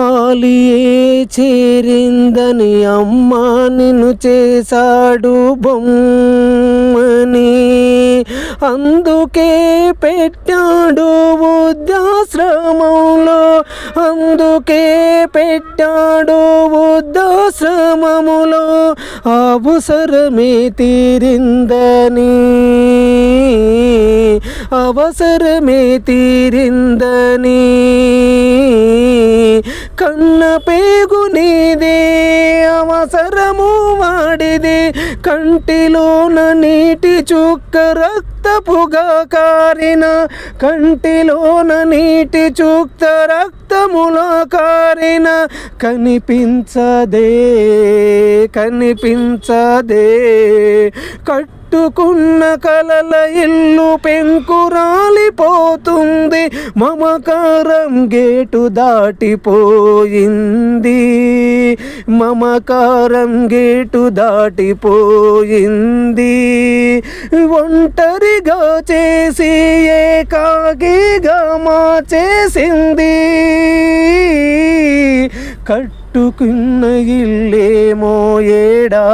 ఆలియే చేరిందని అమ్మ నిన్ను చేశాడు బొమ్మని, అందుకే పెట్టాడు వృద్ధాశ్రమంలో, అందుకే పెట్టాడు వృద్ధాశ్రమములో, అవసరమే తీరిందని, అవసరమే తీరిందని. కన్న పేగు నీదే, అవసరము వాడిదే, కంటిలోన నీటి చుక్క రక్తపుగా కారిన, కంటిలోన నీటి చుక్క రక్తములా కారిన, కనిపించదే కనిపించదే, కట్టుకున్న కలల ఇల్లు పెంకురాలిపోతుంది, మమకారం గేటు దాటిపోయింది, మమకారం గేటు దాటిపోయింది. ఒంటరిగా చేసి ఏకాకిగా మార్చేసింది, కట్టుకున్న ఇల్లేమో ఏడా